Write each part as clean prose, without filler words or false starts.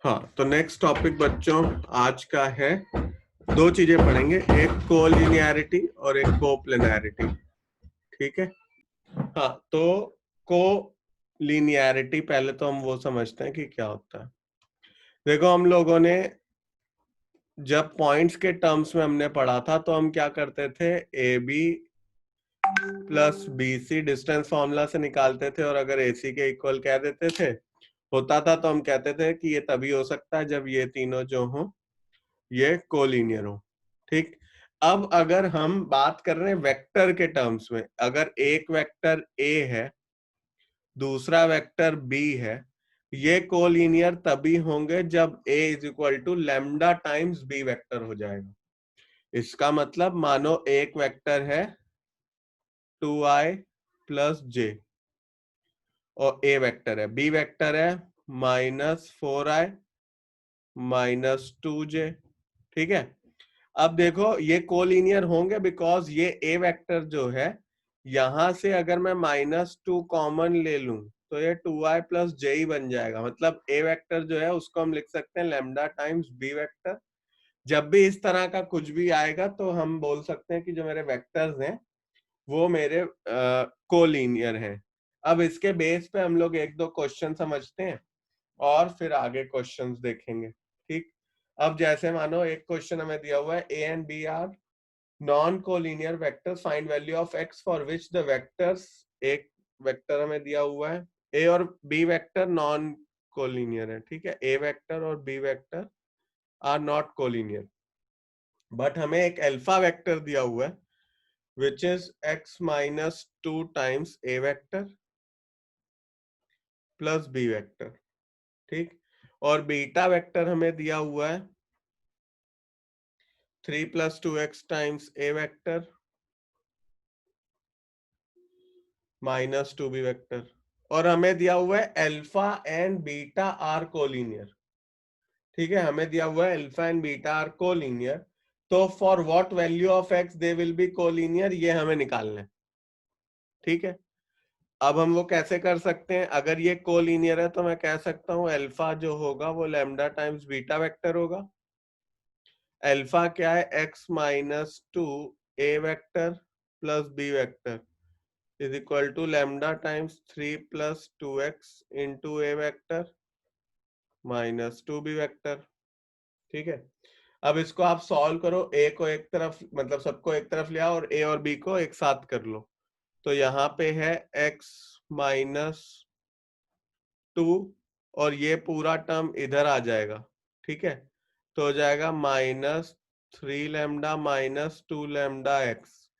हाँ, तो next topic बच्चों आज का है, दो चीजें पढ़ेंगे, एक कोलिनियरिटी और एक कोप्लेनैरिटी। ठीक है। हाँ, तो कोलिनियरिटी पहले तो हम वो समझते हैं कि क्या होता है। देखो, हम लोगों ने जब पॉइंट्स के टर्म्स में हमने पढ़ा था तो हम क्या करते थे, A B plus B C distance formula से निकालते थे और अगर ए सी के इक्वल कह देते थे होता था तो हम कहते थे कि ये तभी हो सकता है जब ये तीनों जो हो ये कोलिनियर हो। ठीक। अब अगर हम बात कर रहे हैं वेक्टर के टर्म्स में, अगर एक वेक्टर ए है दूसरा वेक्टर बी है, ये कोलिनियर तभी होंगे जब A is equal to lambda times B vector हो जाएगा। इसका मतलब मानो एक वेक्टर है 2i प्लस जे और ए वेक्टर है, बी वेक्टर है -4i -2j। ठीक है। अब देखो ये कोलिनियर होंगे बिकॉज ये ए वेक्टर जो है यहां से अगर मैं -2 कॉमन ले लूं तो ये 2i प्लस जे ही बन जाएगा। मतलब ए वेक्टर जो है उसको हम लिख सकते हैं लैम्डा टाइम्स बी वेक्टर। जब भी इस तरह का कुछ भी आएगा तो हम बोल सकते हैं कि जो मेरे वेक्टर्स हैं वो मेरे कोलिनियर हैं। अब इसके बेस पे हम लोग एक दो क्वेश्चन समझते हैं और फिर आगे क्वेश्चंस देखेंगे। ठीक। अब जैसे मानो एक क्वेश्चन हमें दिया हुआ है, A and B are non collinear vectors, find value of x for which the vectors, एक वेक्टर हमें दिया हुआ है, ए और बी वेक्टर नॉन कोलिनियर है। ठीक है, ए वेक्टर और B vector are not collinear, but हमें एक अल्फा वेक्टर दिया हुआ है which is x -2 times A vector plus B vector. ठीक। और बीटा वेक्टर हमें दिया हुआ है 3 + 2x times A vector -2b vector. और हमें दिया हुआ है alpha and beta are collinear. ठीक है, हमें दिया हुआ है alpha and beta are collinear, तो for what value of x they will be collinear ये हमें निकालना है। ठीक है। अब हम वो कैसे कर सकते हैं, अगर ये कोलिनियर है तो मैं कह सकता हूं अल्फा जो होगा वो लैम्डा टाइम्स बीटा वेक्टर होगा। अल्फा क्या है, x -2 A vector plus B vector is equal to lambda times 3 + 2x into A vector -2b vector. ठीक है। अब इसको आप सॉल्व करो, ए को एक तरफ मतलब सबको एक तरफ ले आओ और ए और बी को एक साथ कर लो। तो यहाँ पे है x -2 और ये पूरा टर्म इधर आ जाएगा। ठीक है, तो हो जाएगा -3 lambda -2 lambda x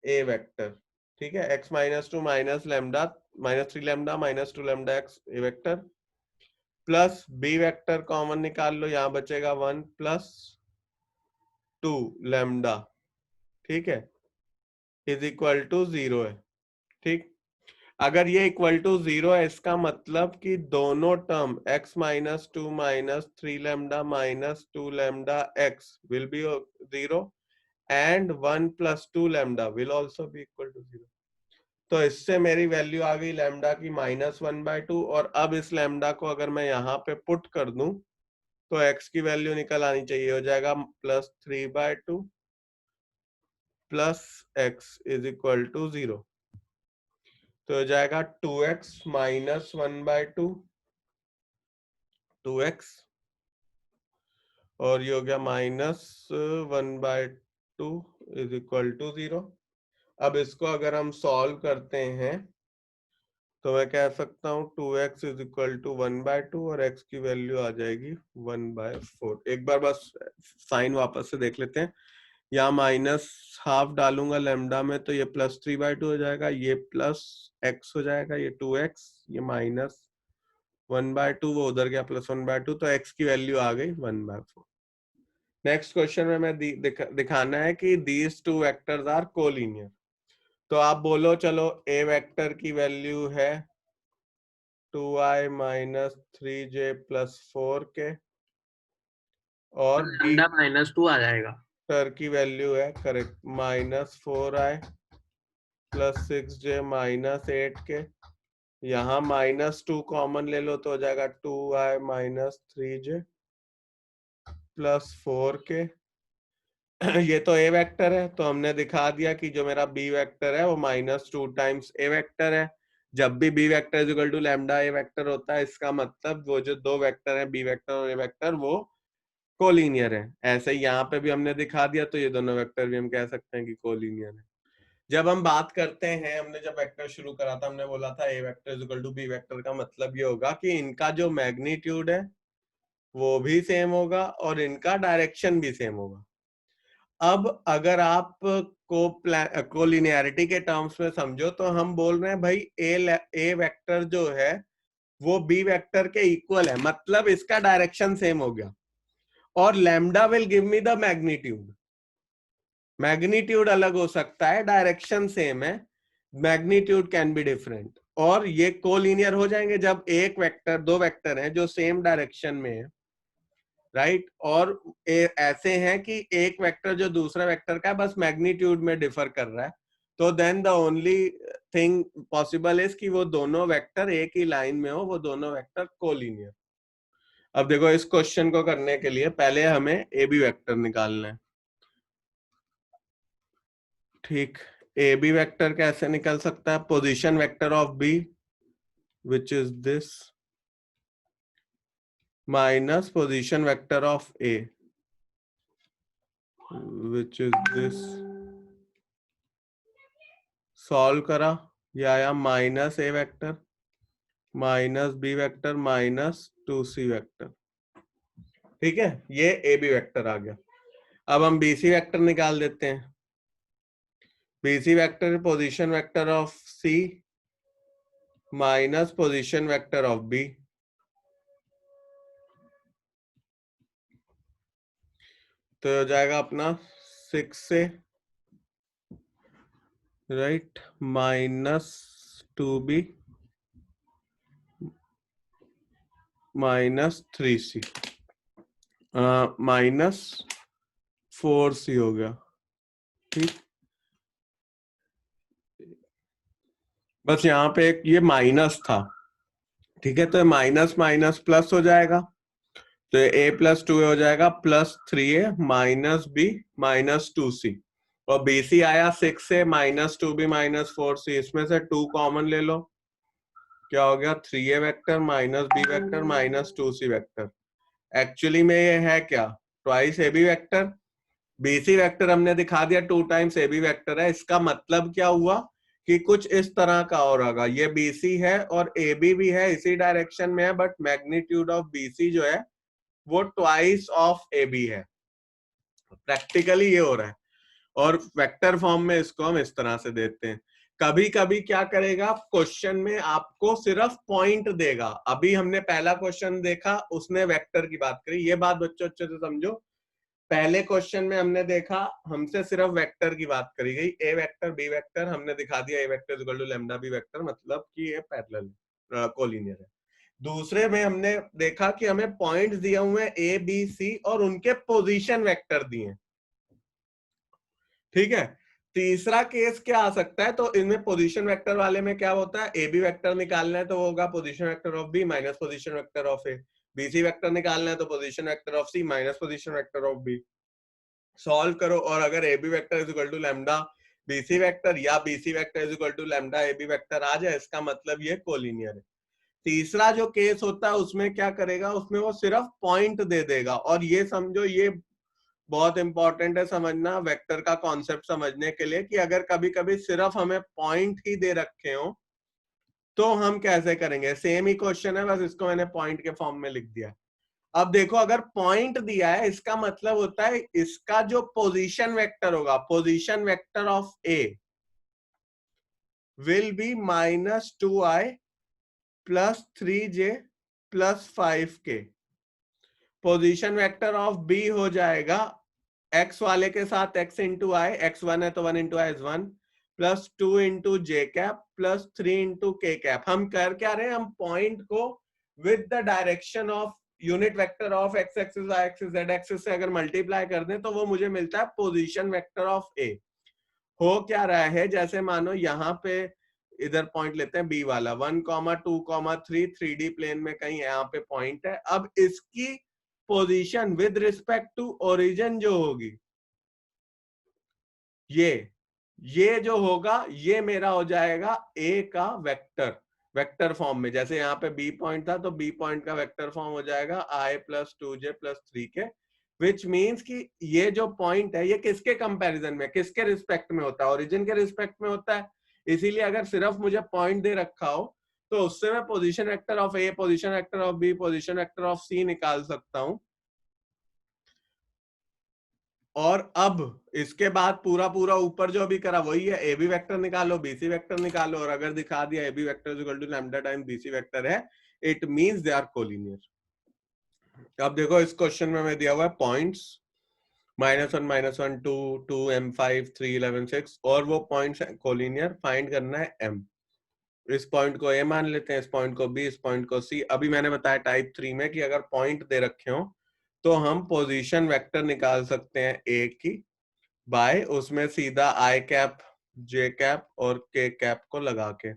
A vector. ठीक है, x -2 minus lambda -3 lambda -2 lambda x A vector plus B vector common निकाल लो, यहां बचेगा 1 + 2 लैम्डा। ठीक है, इज इक्वल टू 0 है। ठीक। अगर ये इक्वल टू 0 है इसका मतलब कि दोनों term x -2 -3 lambda -2 lambda x will be 0 and 1 + 2 lambda will also be equal to 0। तो इससे मेरी वैल्यू आ गई लैम्डा की -1/2। और अब इस लैम्डा को अगर मैं यहाँ पे पुट कर दूं तो x की वैल्यू निकल आनी चाहिए, हो जाएगा +3/2 plus x is equal to 0। तो हो जाएगा 2x -1/2 2x और ये हो गया -1/2 इज इक्वल टू 0। अब इसको अगर हम सॉल्व करते हैं तो मैं कह सकता हूँ 2x इज इक्वल टू 1/2 और x की वैल्यू आ जाएगी 1/4। एक बार बस साइन वापस से देख लेते हैं, यहाँ -½ डालूंगा लैम्डा में तो ये +3/2 हो जाएगा, ये प्लस x हो जाएगा, ये 2x, ये -1/2 वो उधर गया +1/2, तो x की वैल्यू आ गई 1/4। नेक्स्ट क्वेश्चन में मैं दिखाना है कि these two vectors are collinear. तो आप बोलो चलो a वेक्टर की वैल्यू है 2i - 3j + 4k तो और b लैम्डा -2 आ जाएगा। वेक्टर की वैल्यू है करेक्ट -4i + 6j - 8k यहाँ -2 कॉमन ले लो तो हो जाएगा 2i - 3j प्लस 4k। ये तो ए वेक्टर है, तो हमने दिखा दिया कि जो मेरा बी वेक्टर है वो -2 टाइम्स ए वेक्टर है। जब भी B vector is equal to lambda A vector होता है, इसका मतलब वो जो दो वेक्टर है बी वेक्टर और ए वेक्टर वो कोलिनियर है। ऐसे ही यहाँ पे भी हमने दिखा दिया, तो ये दोनों वेक्टर भी हम कह सकते हैं कि कोलिनियर है। जब हम बात करते हैं, हमने जब वेक्टर शुरू करा था हमने बोला था A vector is equal to B vector, का मतलब ये होगा कि इनका जो मैग्नीट्यूड है वो भी सेम होगा और इनका डायरेक्शन भी सेम होगा। अब अगर आप कोलिनियरिटी के टर्म्स में समझो तो हम बोल रहे हैं भाई ए वेक्टर जो है वो बी वेक्टर के इक्वल है, मतलब इसका डायरेक्शन सेम हो गया। और lambda will give me the magnitude. Magnitude अलग हो सकता है, डायरेक्शन सेम है, मैग्नीट्यूड कैन बी डिफरेंट। और ये कोलिनियर हो जाएंगे जब एक वेक्टर, दो वेक्टर हैं जो सेम डायरेक्शन में है, राइट। और ऐसे हैं कि एक वेक्टर जो दूसरा वेक्टर का है बस मैग्नीट्यूड में डिफर कर रहा है, तो then the only thing possible is कि वो दोनों वेक्टर एक ही लाइन में हो, वो दोनों वेक्टर कोलिनियर। अब देखो, इस क्वेश्चन को करने के लिए पहले हमें ए बी वेक्टर निकालना है। ठीक, ए बी वेक्टर कैसे निकल सकता है? Position vector of B which is this minus position vector of A which is this. Solve करा, ये आया minus A vector minus B vector minus 2c vector. ठीक है, ये ए बी वेक्टर आ गया। अब हम बी सी वेक्टर निकाल देते हैं। BC vector position vector of C minus position vector of B। तो हो जाएगा अपना 6 से, राइट, -2B -3C -4C हो गया। ठीक, बस यहाँ पे एक ये माइनस था, ठीक है, तो माइनस माइनस प्लस हो जाएगा, तो a + 2a हो जाएगा +3a -b -2c। और BC आया 6 से -2b -4c, इसमें से 2 कॉमन ले लो, क्या हो गया 3a vector -b vector -2c vector. Actually में ये है क्या, twice ab vector. BC vector हमने दिखा दिया 2 टाइम्स ab वेक्टर है, इसका मतलब क्या हुआ कि कुछ इस तरह का और होगा। ये BC है और AB भी है, इसी डायरेक्शन में है, बट मैग्नीट्यूड ऑफ BC जो है वो ट्वाइस ऑफ AB है। प्रैक्टिकली ये हो रहा है, और वेक्टर फॉर्म में इसको हम इस तरह से देते हैं। कभी कभी क्या करेगा, क्वेश्चन में आपको सिर्फ पॉइंट देगा। अभी हमने पहला क्वेश्चन देखा, उसने वेक्टर की बात करी, ये बात बच्चों अच्छे से समझो। पहले क्वेश्चन में हमने देखा, हमसे सिर्फ वेक्टर की बात करी गई, ए वेक्टर बी वेक्टर, हमने दिखा दिया A vector equal to lambda B vector, मतलब कि ये पैरेलल कोलिनियर है। दूसरे में हमने देखा कि हमें पॉइंट्स दिए हुए हैं ए बी सी और उनके पोजीशन वेक्टर दिए, ठीक है। तीसरा केस क्या आ सकता है, तो इनमें पोजीशन वेक्टर वाले में क्या होता है, ए बी वेक्टर निकालना है तो वो होगा position vector of B minus position vector of A. BC vector निकालना है तो position vector of C minus position vector of B. Solve करो, और अगर A B vector is equal to lambda BC vector या BC vector is equal to lambda A B vector आ जाए, इसका मतलब ये कोलिनियर है। तीसरा जो केस होता है उसमें क्या करेगा, उसमें वो सिर्फ पॉइंट दे देगा। और ये समझो, ये बहुत इंपॉर्टेंट है समझना वेक्टर का कॉन्सेप्ट समझने के लिए, कि अगर कभी कभी सिर्फ हमें पॉइंट ही दे रखे हो तो हम कैसे करेंगे। सेम ही क्वेश्चन है, बस इसको मैंने पॉइंट के फॉर्म में लिख दिया। अब देखो, अगर पॉइंट दिया है, इसका मतलब होता है इसका जो पोजीशन वेक्टर होगा, position vector of A will be -2i +3j +5k। Position vector of B हो जाएगा x वाले के साथ x इंटू आई, x1 है तो 1 into I is 1, +2 into J cap +3 into के कैप। हम कर क्या रहे हैं, हम पॉइंट को with the direction of unit vector of x axis y axis z axis से अगर मल्टीप्लाई कर दें तो वो मुझे मिलता है पोजीशन वेक्टर ऑफ ए। हो क्या रहा है, जैसे मानो यहाँ पे इधर पॉइंट लेते हैं बी वाला, 1,2,3 3D प्लेन में कहीं यहाँ पे पॉइंट है। अब इसकी position with respect to origin जो होगी, ये जो होगा ये मेरा हो जाएगा ए का वेक्टर फॉर्म में। जैसे यहाँ पे बी पॉइंट था तो बी पॉइंट का वेक्टर फॉर्म हो जाएगा i + 2j + 3k, which means कि ये जो पॉइंट है ये किसके कंपैरिजन में, किसके रिस्पेक्ट में होता है, ओरिजिन के रिस्पेक्ट में होता है। इसीलिए अगर सिर्फ मुझे पॉइंट दे रखा हो तो उससे मैं position vector of A, position vector of B, position vector of C निकाल सकता हूं। और अब इसके बाद पूरा पूरा ऊपर जो भी करा वही है, ए बी वेक्टर निकालो, बीसी वेक्टर निकालो, और अगर दिखा दिया A B vector is equal to lambda times BC vector है, it means they are collinear. अब देखो इस क्वेश्चन में हमें दिया हुआ है पॉइंट्स -1 -1 2 2 M5 3 11 6 और वो पॉइंट्स कोलिनियर, फाइंड करना है M। इस पॉइंट को ए मान लेते हैं, इस पॉइंट को बी, इस पॉइंट को सी। अभी मैंने बताया टाइप 3 में कि अगर पॉइंट दे रखे हो तो हम पोजीशन वेक्टर निकाल सकते हैं ए की बाय उसमें सीधा आई कैप, जे कैप और के कैप को लगा के।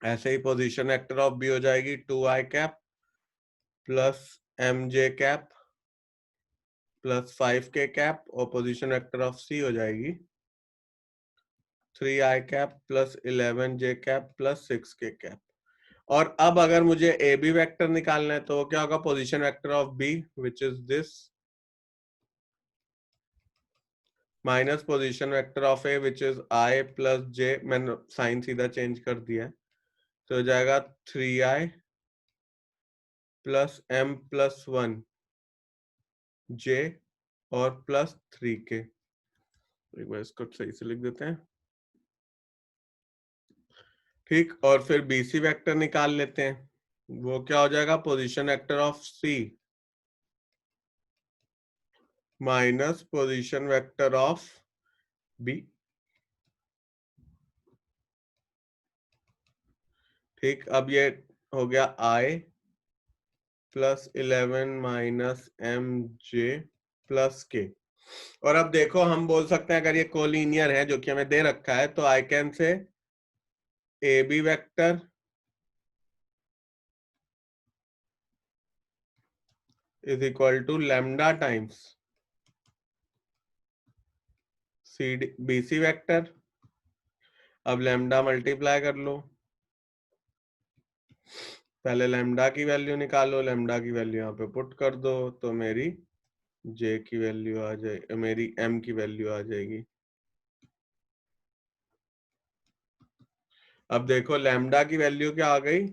ऐसे ही पोजीशन वेक्टर ऑफ बी हो जाएगी 2i cap plus M J cap plus 5k cap, और पोजीशन वेक्टर ऑफ सी हो जाएगी 3i cap plus 11j cap plus 6k cap. और अब अगर मुझे ए बी वेक्टर निकालना है तो क्या होगा, position vector of B which is this minus position vector of A which is i plus j, मैंने साइन सीधा चेंज कर दिया है, तो हो जाएगा 3i plus m plus 1 j और प्लस 3k। एक बार इसको सही से लिख देते हैं, ठीक। और फिर बीसी वेक्टर निकाल लेते हैं, वो क्या हो जाएगा, position vector of C minus position vector of B, ठीक। अब ये हो गया i plus 11 minus M J plus K. और अब देखो हम बोल सकते हैं अगर ये कोलिनियर है जो कि हमें दे रखा है, तो I can say A B vector is equal to lambda times C D B C vector. अब लैम्डा मल्टीप्लाई कर लो, पहले लैम्डा की वैल्यू निकालो, लैम्डा की वैल्यू यहाँ पे पुट कर दो तो मेरी जे की वैल्यू आ जाएगी, मेरी एम की वैल्यू आ जाएगी। अब देखो लैम्डा की वैल्यू क्या आ गई,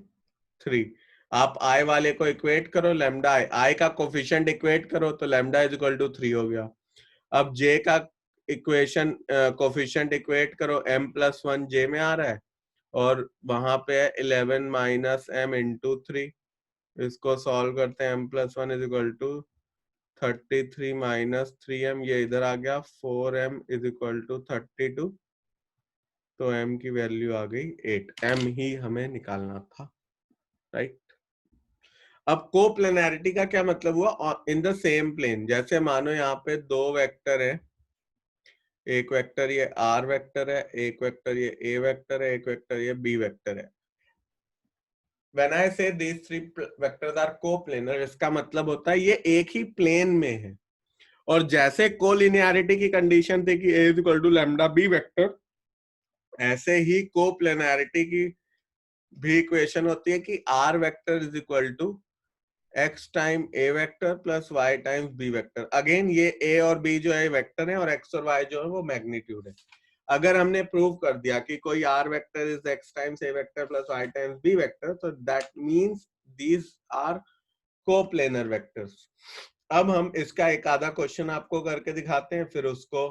3। आप आई वाले को इक्वेट करो, लैम्डा आई का कोफिशिएंट इक्वेट करो तो लैम्डा इज इक्वल टू 3 हो गया। अब जे का इक्वेशन कोफिशिएंट इक्वेट करो, m प्लस 1 जे में आ रहा है और वहां पे है 11 माइनस एम इंटू 3। इसको सॉल्व करते हैं, m plus 1 is equal to 33 minus 3m, ये इधर आ गया 4m इज इक्वल टू 32, तो m की वैल्यू आ गई 8। m ही हमें निकालना था, राइट। अब कोप्लेनैरिटी का क्या मतलब हुआ, इन द सेम प्लेन। जैसे मानो यहाँ पे दो वेक्टर है, एक वेक्टर ये r वेक्टर है, एक वेक्टर ये a वेक्टर है, एक वेक्टर ये b वेक्टर है। When I say these three vectors are coplanar, इसका मतलब होता है ये एक ही प्लेन में है। और जैसे कोलिनियरिटी की कंडीशन थी कि a is equal to lambda b vector, ऐसे ही कोप्लेनैरिटी की भी इक्वेशन होती है कि r vector is equal to x time a vector plus y times b vector. Again ये a और b जो है वेक्टर है और x और y जो है वो मैग्नीट्यूड है। अगर हमने प्रूव कर दिया कि कोई r vector is x times a vector plus y times b vector, तो that means these are coplanar vectors. अब हम इसका एक आधा क्वेश्चन आपको करके दिखाते हैं, फिर उसको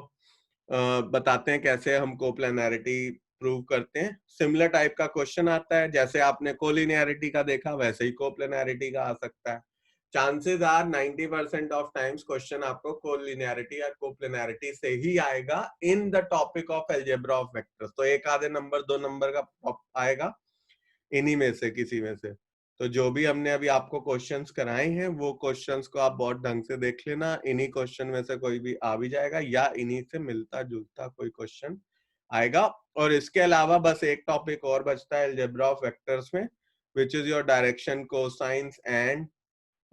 बताते हैं कैसे हम कोप्लेनैरिटी प्रूव करते हैं। सिमिलर टाइप का क्वेश्चन आता है, जैसे आपने कोलिनियरिटी का देखा वैसे ही कोप्लेनैरिटी का आ सकता है। Chances are 90% of times question आपको कोलिनियरिटी या कोप्लेनैरिटी से ही आएगा in the topic of algebra of vectors. तो एक आधे नंबर 2 नंबर का आएगा इन्हीं में से किसी में से। तो जो भी हमने अभी आपको क्वेश्चंस कराए हैं वो क्वेश्चंस को आप बहुत ढंग से देख लेना, इन्हीं क्वेश्चन में से कोई भी आ भी जाएगा या इन्हीं से मिलता जुलता कोई क्वेश्चन आएगा। और इसके अलावा बस एक टॉपिक और बचता है अलजेब्रा ऑफ वेक्टर्स में, which is your direction cosines and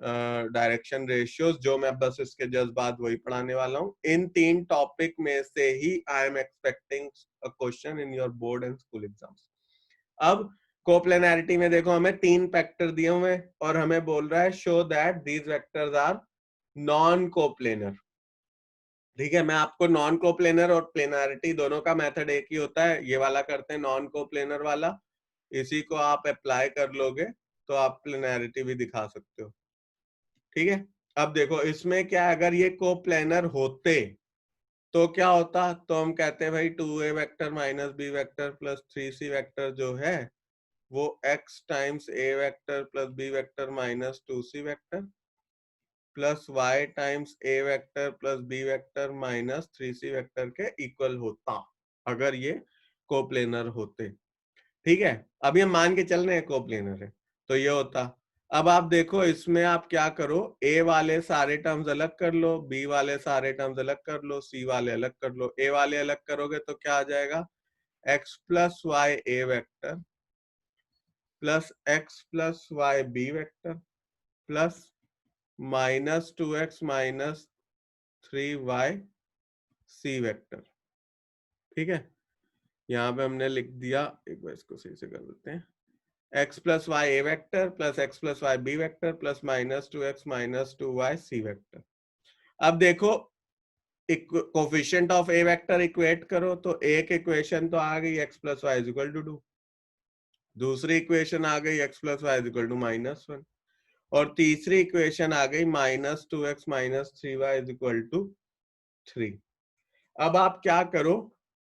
direction ratios, जो मैं बस इसके जस्ट बाद वही पढ़ाने वाला हूँ। इन 3 टॉपिक में से ही I am expecting a question in your board and school exams. अब कोप्लेनैरिटी में देखो हमें 3 वेक्टर दिए हुए हैं और हमें बोल रहा है show that these vectors are non coplanar. ठीक है, मैं आपको नॉन कोप्लेनर और प्लेनैरिटी दोनों का मेथड एक ही होता है, ये वाला करते हैं नॉन कोप्लेनर वाला, इसी को आप अप्लाई कर लोगे तो आप प्लेनैरिटी भी दिखा सकते हो। ठीक है, अब देखो इसमें क्या, अगर ये कोप्लेनर होते तो क्या होता, तो हम कहते हैं भाई 2a vector minus b vector plus 3c vector जो है वो x times a vector plus b vector minus 2c vector plus y times a vector plus b vector minus 3c vector के इक्वल होता, अगर ये कोप्लेनर होते। ठीक है, अभी हम मान के चल रहे हैं कोप्लेनर है तो ये होता। अब आप देखो इसमें आप क्या करो, a वाले सारे टर्म्स अलग कर लो, b वाले सारे टर्म्स अलग कर लो, c वाले अलग कर लो। a वाले अलग करोगे तो क्या आ जाएगा, x plus y A vector plus x plus Y B vector plus minus 2x minus 3y C vector. ठीक है, यहाँ पे हमने लिख दिया, एक बार इसको सही से कर देते हैं, x plus y A vector plus x plus Y B vector plus minus 2x minus 2y C vector. अब देखो coefficient of A vector equate करो तो एक इक्वेशन तो आ गई x plus Y is equal to 2, दूसरी इक्वेशन आ गई x plus Y is equal to -1 और तीसरी इक्वेशन आ गई minus 2x minus 3y is equal to 3। अब आप क्या करो,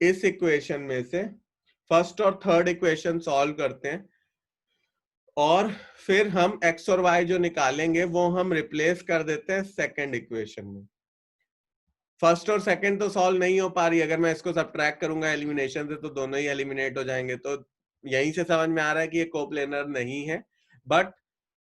इस इक्वेशन में से फर्स्ट और थर्ड इक्वेशन सॉल्व करते हैं और फिर हम x और y जो निकालेंगे वो हम रिप्लेस कर देते हैं सेकंड इक्वेशन में। फर्स्ट और सेकंड तो सॉल्व नहीं हो पा रही, अगर मैं इसको सब्ट्रैक्ट करूंगा एलिमिनेशन से तो दोनों ही एलिमिनेट हो जाएंगे, तो यहीं से समझ में आ रहा है कि ये कोप्लेनर नहीं है। बट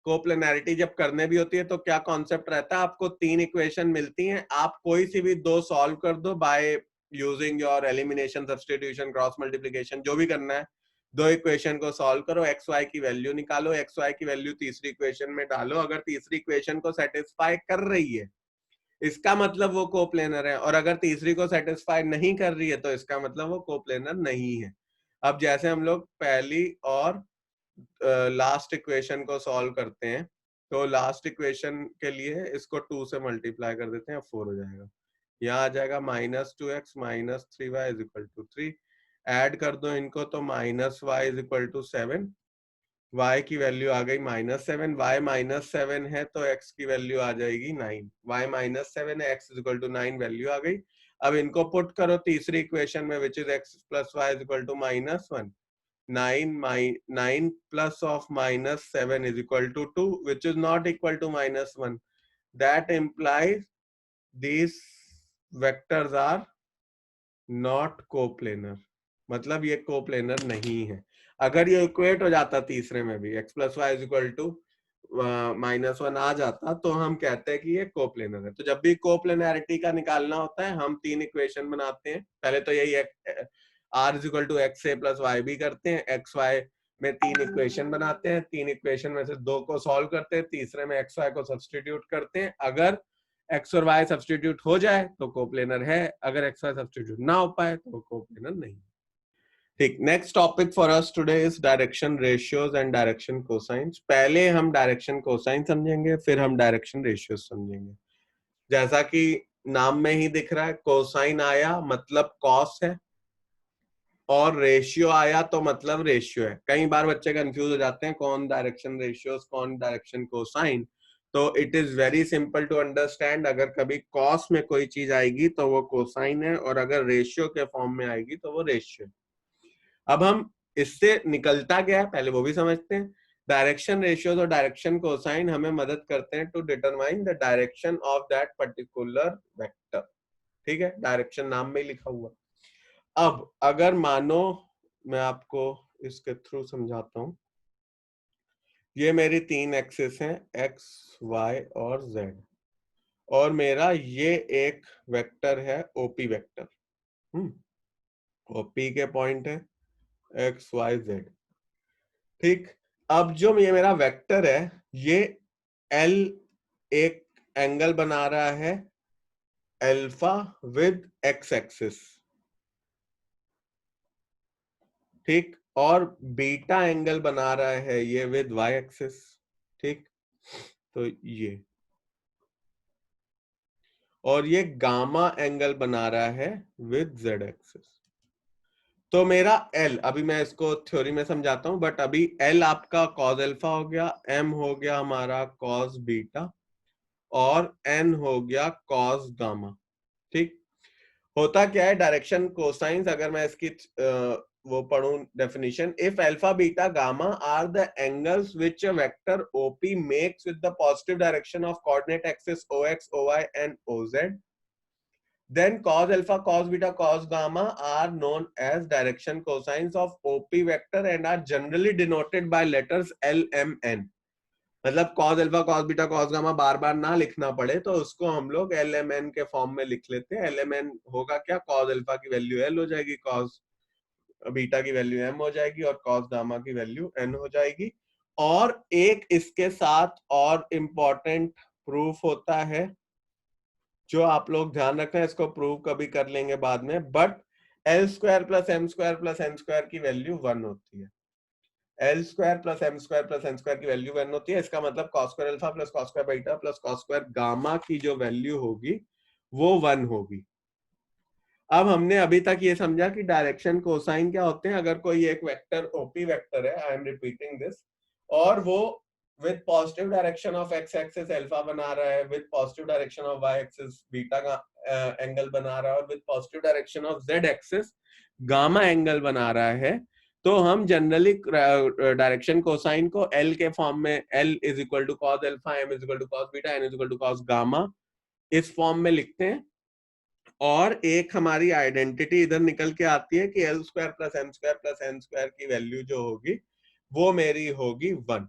कोप्लेनैरिटी जब करने भी होती है तो क्या कॉन्सेप्ट रहता है, आपको 3 इक्वेशन मिलती हैं, आप कोई सी भी 2 सॉल्व कर दो by using your elimination, substitution, cross multiplication, जो भी करना है। 2 इक्वेशन को सॉल्व करो, एक्स वाई की वैल्यू निकालो, एक्स वाई की वैल्यू तीसरी इक्वेशन में डालो, अगर तीसरी इक्वेशन को सेटिस्फाई कर रही है इसका मतलब वो कोप्लेनर है, और अगर तीसरी को सेटिस्फाई नहीं कर रही है तो इसका मतलब वो कोप्लेनर नहीं है। अब जैसे हम लोग पहली और लास्ट इक्वेशन को सॉल्व करते हैं, तो लास्ट इक्वेशन के लिए इसको 2 से मल्टीप्लाई कर देते हैं, 4 हो जाएगा। यहाँ आ जाएगा -2x minus 3y is equal to 3, add कर दो इनको तो -y is equal to 7, y की वैल्यू आ गई -7, y -7 है तो x की वैल्यू आ जाएगी 9, y -7 है, x is equal to 9 value आ गई। अब इनको पुट करो तीसरी इक्वेशन में, which is x plus Y is equal to -1, 9 plus of -7 is equal to 2, which is not equal to -1. That implies these vectors are not coplanar, मतलब ये coplanar नहीं है। अगर ये इक्वेट हो जाता तीसरे में भी, x plus Y is equal to -1 आ जाता तो हम कहते हैं कि ये कोप्लेनर है। तो जब भी कोप्लेनैरिटी का निकालना होता है हम 3 इक्वेशन बनाते हैं, पहले तो यही r is equal to X A plus Y B करते हैं, एक्स वाई में 3 इक्वेशन बनाते हैं, 3 इक्वेशन में से 2 को सॉल्व करते हैं, तीसरे में एक्स वाई को सब्स्टिट्यूट करते हैं, अगर एक्स और वाई सब्स्टिट्यूट हो जाए तो कोप्लेनर है, अगर एक्स वाई सब्स्टिट्यूट ना हो पाए तो कोप्लेनर नहीं। ठीक, next topic for us today is direction ratios and direction cosines. पहले हम डायरेक्शन कोसाइन समझेंगे, फिर हम डायरेक्शन रेशियोज समझेंगे। जैसा कि नाम में ही दिख रहा है, कोसाइन आया मतलब कॉस है और रेशियो आया तो मतलब रेशियो है। कई बार बच्चे कंफ्यूज हो जाते हैं कौन डायरेक्शन रेशियोज कौन डायरेक्शन कोसाइन, तो it is very simple to understand. अगर कभी कॉस में कोई चीज आएगी तो वो कोसाइन है, और अगर रेशियो के फॉर्म में आएगी तो वो रेशियो है। अब हम इससे निकलता गया है पहले वो भी समझते हैं। डायरेक्शन रेशियोज और डायरेक्शन कोसाइन हमें मदद करते हैं to determine the direction of that particular vector. ठीक है, डायरेक्शन नाम में ही लिखा हुआ। अब अगर मानो, मैं आपको इसके थ्रू समझाता हूं, ये मेरी 3 एक्सिस हैं x, y और z, और मेरा ये एक वेक्टर है ओपी वेक्टर। और P के पॉइंट है एक्स वाई जेड। ठीक, अब जो ये मेरा वेक्टर है, ये L एक एंगल बना रहा है अल्फा विद एक्स एक्सिस, ठीक, और बीटा एंगल बना रहा है ये विद वाई एक्सिस। ठीक, तो ये, और ये गामा एंगल बना रहा है विद जेड एक्सिस। तो मेरा L, अभी मैं इसको थ्योरी में समझाता हूं, बट अभी L आपका कॉस अल्फा हो गया, M हो गया हमारा कॉस बीटा, और N हो गया कॉस गामा। ठीक, होता क्या है, डायरेक्शन कोसाइंस, अगर मैं इसकी वो पढ़ूं definition, if alpha beta gamma are the angles which a vector OP makes with the positive direction of coordinate axis OX, OY and OZ, then cos alpha, cos beta, cos gamma are known as direction cosines of OP vector and are generally denoted by letters L, M, N. मतलब cos alpha, cos beta, cos gamma बार बार ना लिखना पड़े तो उसको हम लोग L, M, N के form में लिख लेते हैं। L, M, N होगा क्या, cos alpha की वैल्यू L हो जाएगी, cos बीटा की वैल्यू M हो जाएगी, और cos gamma की वैल्यू N हो जाएगी। और एक इसके साथ और इम्पोर्टेंट प्रूफ होता है जो आप लोग ध्यान रखना है, इसको प्रूव कभी कर लेंगे बाद में, but L square plus M square plus N square की वैल्यू 1 होती है। L square plus M square plus N square की वैल्यू 1 होती है। इसका मतलब cos square alpha plus cos square beta plus cos square gamma की जो वैल्यू होगी वो 1 होगी। अब हमने अभी तक ये समझा कि डायरेक्शन कोसाइन क्या होते हैं। अगर कोई एक वेक्टर ओपी वेक्टर है, आई एम रिपीटिंग दिस, और वो with positive direction of X axis alpha बना रहा है, with positive direction of Y axis beta का एंगल बना रहा है, और with positive direction of Z axis gamma angle बना रहा है, तो हम जनरली डायरेक्शन कोसाइन को एल के फॉर्म में, L is equal to cos alpha, M is equal to cos beta, N is equal to cos gamma, इस form में लिखते हैं। और एक हमारी आइडेंटिटी इधर निकल के आती है कि L square plus M square plus N square की वैल्यू जो होगी वो मेरी होगी 1।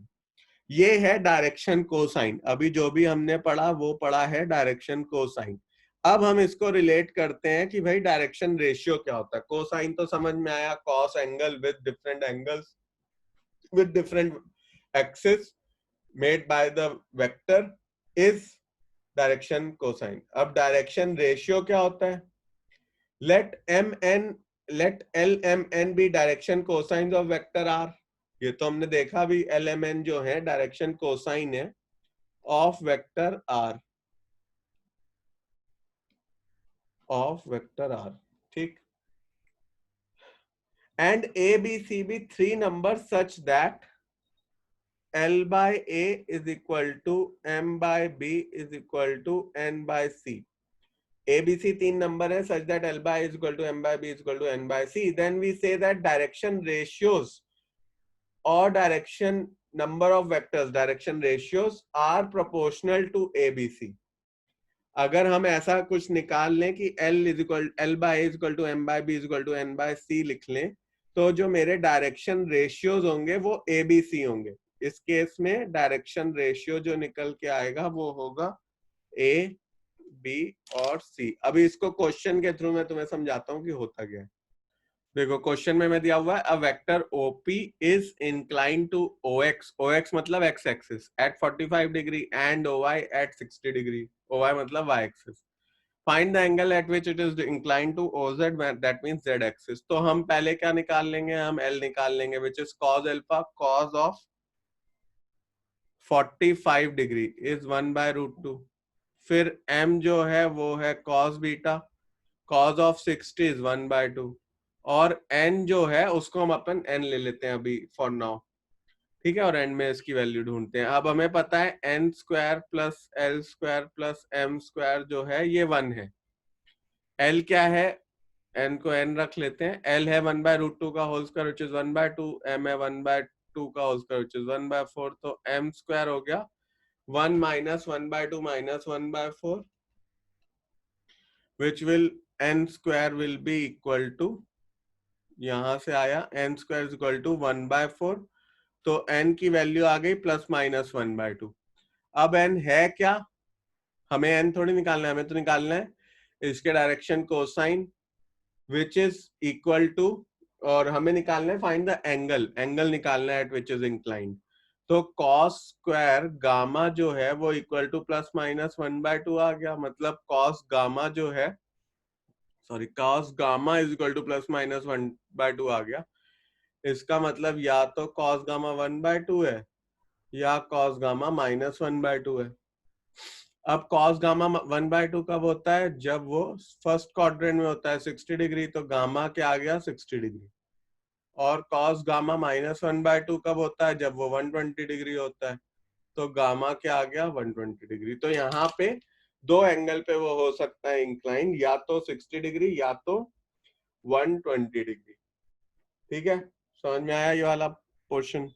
ये है डायरेक्शन कोसाइन। अभी जो भी हमने पढ़ा वो पढ़ा है डायरेक्शन कोसाइन। अब हम इसको रिलेट करते हैं कि भाई डायरेक्शन रेशियो क्या होता है। कोसाइन तो समझ में आया, cos angle with different angles with different axis made by the vector is direction cosine. अब डायरेक्शन रेशियो क्या होता है, let LMN be direction cosines of vector R। ये तो हमने देखा भी, LMN जो है डायरेक्शन कोसाइन है of vector R, of vector R। ठीक, and ABC be 3 numbers such that L by A is equal to M by B is equal to N by C। ABC 3 number है such that L by A is equal to M by B is equal to N by C, then we say that direction ratios or direction number of vectors, direction ratios are proportional to ABC। अगर हम ऐसा कुछ निकाल लें कि L by A is equal to M by B is equal to N by C लिख लें, तो जो मेरे डायरेक्शन रेशियोज होंगे वो ABC होंगे। इस केस में डायरेक्शन रेशियो जो निकल के आएगा वो होगा A, B और C। अभी इसको क्वेश्चन के थ्रू मैं तुम्हें समझाता हूँ कि होता क्या है। देखो क्वेश्चन में दिया हुआ है a vector OP is incline to OX, OX मतलब x axis at 45 degree and OY at 60 degree, OY मतलब y axis. Find the angle at which it is incline to OZ, that means z axis. तो हम पहले क्या निकाल लेंगे, हम L निकाल लेंगे which is cos alpha, cos of 45 degree is 1/√2। फिर M जो है वो है cos beta, cos of 60 is 1/2, और n जो है उसको हम अपन n ले लेते हैं अभी फॉर नाउ। ठीक है, और n में इसकी वैल्यू ढूंढते हैं। अब हमें पता है n square plus l square plus m square जो है ये 1 है। l क्या है, n को n रख लेते हैं। l है 1/√2 का whole square which is 1/2, m है 1/2 का होल स्क्वायर विच इज 1/4, तो m स्क्वायर हो गया 1 minus 1/2 minus 1/4 which will n square will be equal to, यहां से आया n स्क्वायर इक्वल टू 1/4, तो n की वैल्यू आ गई प्लस माइनस 1/2। अब n है क्या, हमें n थोड़ी निकालना है, हमें तो निकालना है इसके direction cosine. Which is equal to, और हमें निकालना है फाइंड द एंगल, एंगल निकालना है एट विच इज इंक्लाइंड। तो कॉस स्क्वायर गामा जो है वो इक्वल टू प्लस माइनस 1/2 आ गया। मतलब कॉस गामा जो है, sorry, cos gamma is equal to plus minus 1/2 आ गया। इसका मतलब या तो कॉस गामा 1/2 है या कॉस गामा माइनस 1/2 है। अब कॉस गामा 1/2 कब होता है? जब वो फर्स्ट क्वाड्रेंट में होता है 60 डिग्री, तो गामा क्या आ गया? 60 डिग्री। और कॉस गामा माइनस 1/2 कब होता है? जब वो 120 डिग्री होता है, तो गामा क्या आ गया? 120 डिग्री। तो यहाँ पे दो एंगल पे वो हो सकता है इंक्लाइन, या तो 60 डिग्री या तो 120 डिग्री। ठीक है, समझ में आया ये वाला पोर्शन?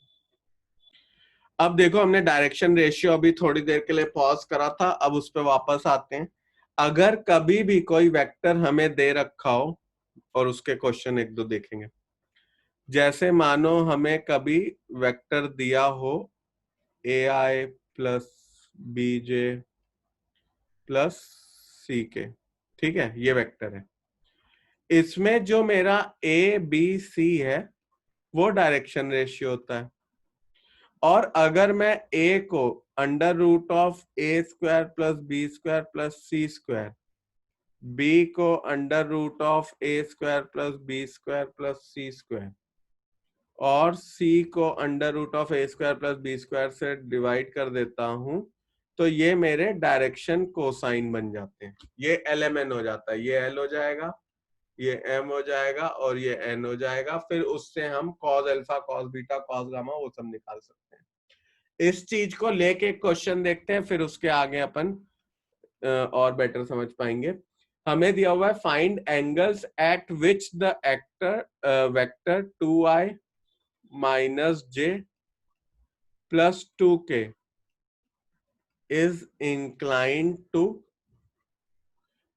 अब देखो, हमने डायरेक्शन रेशियो अभी थोड़ी देर के लिए पॉज करा था, अब उस पर वापस आते हैं। अगर कभी भी कोई वेक्टर हमें दे रखा हो, और उसके क्वेश्चन एक दो देखेंगे, जैसे मानो हमें कभी वेक्टर दिया हो AI plus BJ plus CK, ठीक है, ये वेक्टर है। इसमें जो मेरा ABC है वो डायरेक्शन रेशियो होता है। और अगर मैं A को under root of A² plus B² plus C², B को under root of A² plus B² plus C², और C को under root of A² plus B² से डिवाइड कर देता हूं, तो ये मेरे डायरेक्शन कोसाइन बन जाते हैं। ये LMN हो जाता है, ये L हो जाएगा, ये M हो जाएगा, और ये N हो जाएगा। फिर उससे हम cos alpha, cos beta, cos gamma वो सब निकाल सकते हैं। इस चीज को लेके क्वेश्चन देखते हैं, फिर उसके आगे अपन और बेटर समझ पाएंगे। हमें दिया हुआ है find angles eight which the actor vector 2i minus j plus 2k is inclined to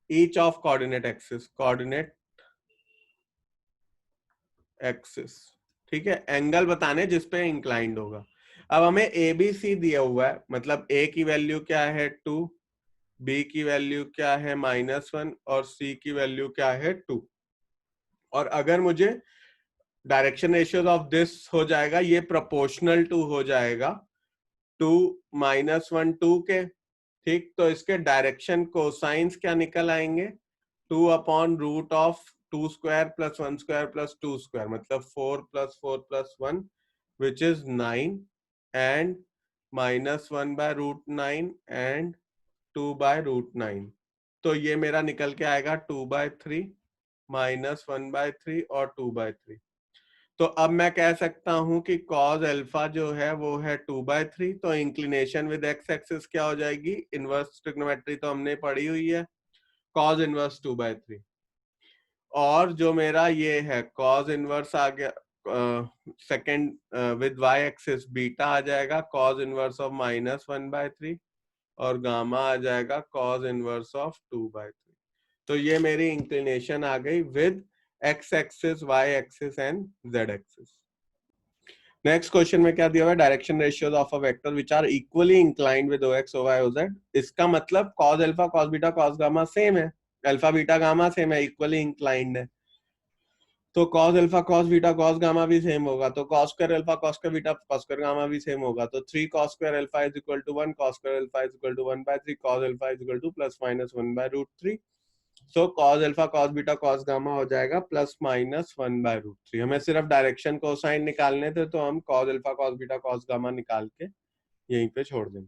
each of coordinate axis, coordinate axis। ठीक है, एंगल बताने जिसपे इंक्लाइंड होगा। अब हमें ABC दिया हुआ है, मतलब A की वैल्यू क्या है 2, B की वैल्यू क्या है -1, और C की वैल्यू क्या है 2। और अगर मुझे डायरेक्शन रेशियोज ऑफ दिस हो जाएगा, ये प्रोपोर्शनल टू हो जाएगा 2 -1 2 के, ठीक। तो इसके डायरेक्शन कोसाइंस क्या निकल आएंगे? 2 upon root of 2² plus 1² plus 2², मतलब 4 plus 4 plus 1 which is 9, and -1/√9 and 2/√9। तो ये मेरा निकल के आएगा 2/3 -1/3 और 2/3। तो अब मैं कह सकता हूं कि cos अल्फा जो है वो है 2/3। तो इंक्लिनेशन विद एक्स एक्सिस क्या हो जाएगी? इनवर्स ट्रिग्नोमेट्री तो हमने पढ़ी हुई है, cos इनवर्स 2/3। और जो मेरा ये है cos इनवर्स आ गया, second with y axis beta आ जाएगा cos इनवर्स ऑफ -1/3, और गामा आ जाएगा cos इनवर्स ऑफ 2/3। तो ये मेरी इंक्लिनेशन आ गई with x axis, y axis and z axis. Next question में क्या दिया हुआ है? Direction ratios of a vector which are equally inclined with OX, OY, OZ। इसका मतलब cos alpha, cos beta, cos gamma same है, अल्फा बीटा गामा सेम है, equally inclined है। तो cos alpha, cos beta, cos gamma भी same होगा, तो cos square alpha, cos square beta, cos square gamma भी सेम होगा। तो 3 cos square alpha is equal to 1, cos square alpha is equal to 1/3, cos alpha is equal to plus minus 1/√3। So cos alpha, cos beta, cos gamma हो जाएगा plus minus 1/√3। हमें सिर्फ direction cosine निकालने थे, तो हम cos alpha, cos beta, cos gamma निकाल के यहीं पे छोड़ देंगे।